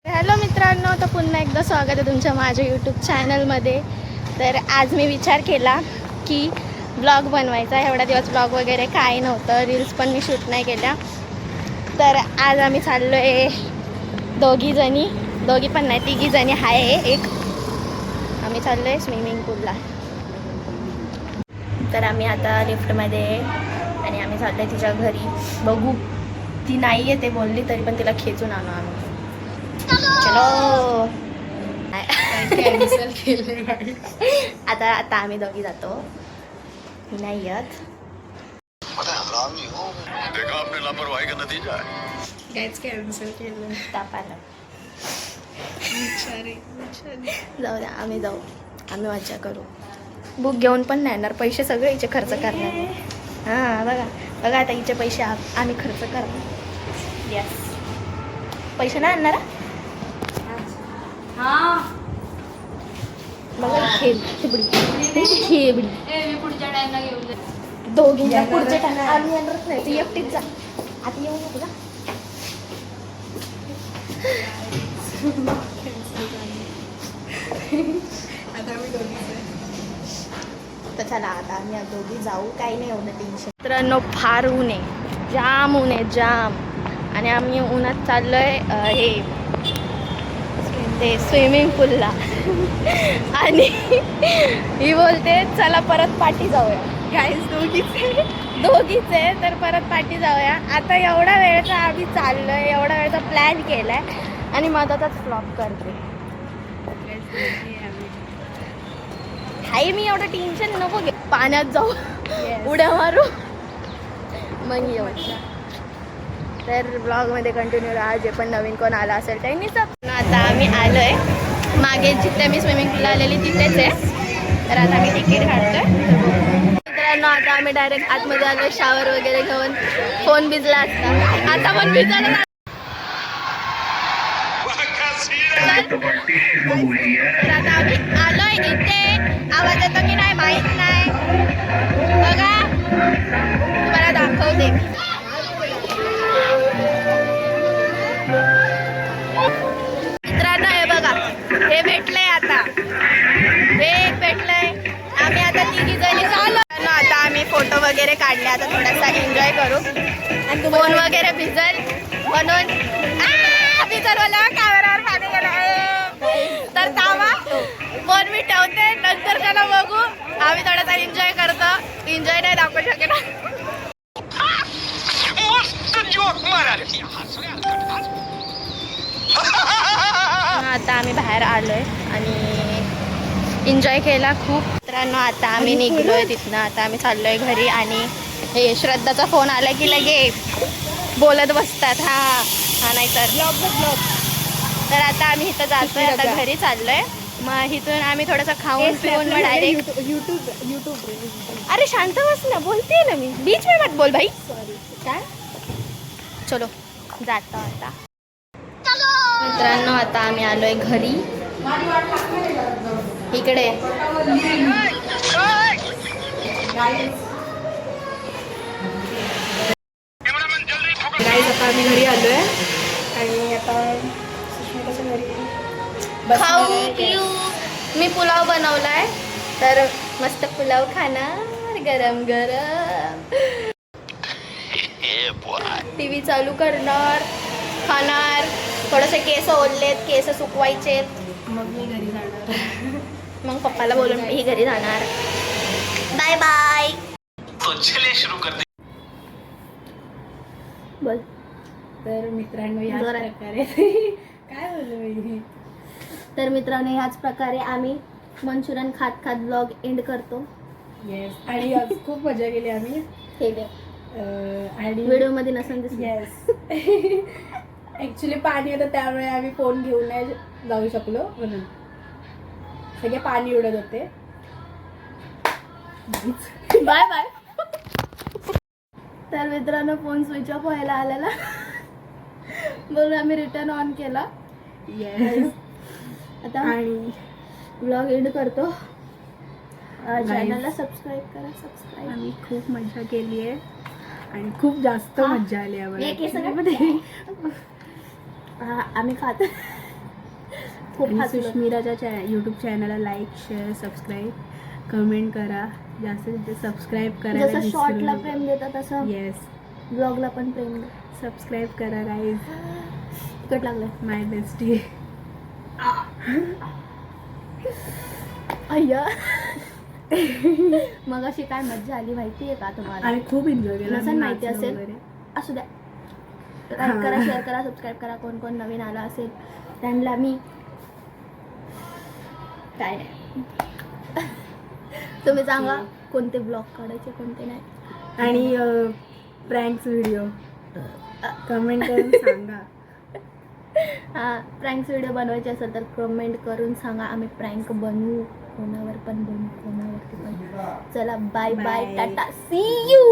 Hello मित्रांनो, तर पुन्हा एकदा स्वागत आहे तुमच्या माझ्या यूट्यूब चॅनलमध्ये. तर आज मी विचार केला की ब्लॉग बनवायचा. एवढा दिवस ब्लॉग वगैरे काही नव्हतं, रील्स पण मी शूट नाही केल्या. तर आज आम्ही चाललो आहे दोघी पण नाही, तिघी जणी आहे. आम्ही चाललो आहे स्विमिंग पूलला. तर आम्ही आता लिफ्टमध्ये आणि आम्ही चाललो आहे तिच्या घरी. बघू, ती नाही आहे ते बोलली, तरी पण तिला खेचून आणू आम्ही. चलो आता आम्ही दोघी जातो. ही नाही येत. देखा आपने लापरवाही का नतीजा है. काहीच कॅन्सल केलं. ताप आला. जाऊ द्या, आम्ही जाऊ. आम्ही मजा करू. बुक घेऊन पण नाही येणार, पैसे सगळे हिचे खर्च करणार. हां बघा आता हिचे पैसे आम्ही खर्च करणार. यस, पैसे नाही आणणार. बघा खेबडी पुढच्या टाइमला घेऊन दोघींच्या पुढच्या टाइम आम्ही येणारच नाही. ती एकटीच जा. आता येऊ नको का. आता आम्ही दोघीच. तर चला आता आम्ही दोघी जाऊ. काही नाही एवढं टेन्शन. मित्रांनो, फार ऊन आहे, जाम ऊन आहे, जाम. आणि आम्ही उन्हात चाललोय ते स्विमिंग पूलला. आणि ही बोलते चला परत पाठी जाऊया. गाईज दोघीच आहे तर परत पाठी जाऊया. आता एवढा वेळचा आम्ही चाललोय, एवढा वेळचा प्लॅन केलाय आणि मधातच फ्लॉप करते. हाय, मी एवढं टेन्शन नको घे. पाण्यात जाऊ, उड्या मारू, मग येऊ. तर ब्लॉगमध्ये कंटिन्यू राहा. जे पण नवीन कोण आला असेल त्यांनी सब. आता आम्ही आलो आहे मागे, जिथे मी स्विमिंग पूलला आलेली तिथेच आहे. तर आता आम्ही तिकीट काढतोय. मित्रांनो, आता आम्ही डायरेक्ट आतमध्ये आलो शावर वगैरे घेऊन. फोन भिजला असता, आता पण भिजला. तर आता आम्ही आलोय इथे. आवाज येतो की नाही माहीत नाही. बघा, तुम्हाला दाखवते. मित्रांनो, हे बघा, हे भेटलंय. आता हे एक भेटलंय. आम्ही आता तिघी जणी चाललो. आता आम्ही फोटो वगैरे काढले. आता थोडासा एन्जॉय करू. आणि फोन वगैरे भिजल म्हणून भिजल मला कॅमेरावर पाणी गेलं. तर थांबा, फोन मी ठेवते, नंतर त्याला बघू. आम्ही थोडासा एन्जॉय करतो. एन्जॉय नाही दाखवू शकेल. आता आम्ही बाहेर आलोय आणि एन्जॉय केला खूप. मित्रांनो, आता आम्ही निघलोय तिथनं. आता आम्ही चाललोय घरी. आणि हे श्रद्धाचा फोन आला की लगे बोलत बसतात. हा नाही तर आता आम्ही इथं जातोय. आता घरी चाललोय. मग इथून आम्ही थोडंसं खाऊन पिऊन मग डायरेक्ट युट्यूब. अरे शांत बस ना, बोलते ना मी. बीच में मत बोल भाई. काय? चलो जातो आता. मित्रांनो, आता आम्ही आलोय घरी. इकडे गाईज आता आम्ही घरी आलोय आणि आता सुष्मिताच्या घरी खाऊ पिऊ. मी पुलाव बनवलाय, तर मस्त पुलाव खाणार गरम गरम. टीव्ही चालू करणार, खाणार. थोडेसे केस ओढलेत, केस सुकवायचेत. मग मी घरी जाणार. मग पप्पाला बोलून मी घरी जाणार. Bye bye. बोल. तर मित्रांनो, या जोरात. प्रकारे काय बोललो मी. तर मित्रांनो, ह्याच प्रकारे आम्ही मंचुरियन खात खात ब्लॉग एंड करतो. येस. आणि आज खूप मजा केली आम्ही. हे दे. आणि व्हिडिओमध्ये नसेल दिसलं. येस. ॲक्च्युली पाणी होतं, त्यामुळे आम्ही फोन घेऊन नाही जाऊ शकलो, म्हणून सगळे पाणी उडत होते. Bye bye. तर मित्रांनो, फोन स्विच ऑफ व्हायला आलेला म्हणून आम्ही रिटर्न ऑन केला. येस. आता आणि ब्लॉग एंड करतो. चॅनलला सबस्क्राईब करा. सबस्क्राईब. आम्ही खूप मजा केली आहे आणि खूप जास्त मजा आली एक हे सगळं आम्हाला. आम्ही खातो. खूप आणि हसलो. सुष्मिराच्या यूट्यूब चॅनलला लाईक शेअर सबस्क्राईब कमेंट करा. जास्तीत जास्त सबस्क्राईब करा. जसं शॉर्टला प्रेम देतात तसं येस ब्लॉगला पण प्रेम दे. सबस्क्राईब करा गाईज. तिकट लागलंय. माय बेस्टी. अय्या मग अशी काय मज्जा आली माहिती आहे का तुम्हाला? आम्ही खूप एन्जॉय केला. नसेल माहिती नाचलो असेल. वगैरे. असू द्या. लाईक करा शेअर करा सबस्क्राईब करा. कोण कोण नवीन आला असेल त्यांना मी काय नाही तुम्ही सांगा कोणते ब्लॉग काढायचे कोणते नाही. आणि प्रँक्स व्हिडिओ कमेंट करून सांगा. हां प्रँक्स व्हिडिओ बनवायचे असेल तर कमेंट करून सांगा. आम्ही प्रँक बनवू. कोणावर पण बनवू कोणावरती पण. चला bye bye Bye. Tata see you.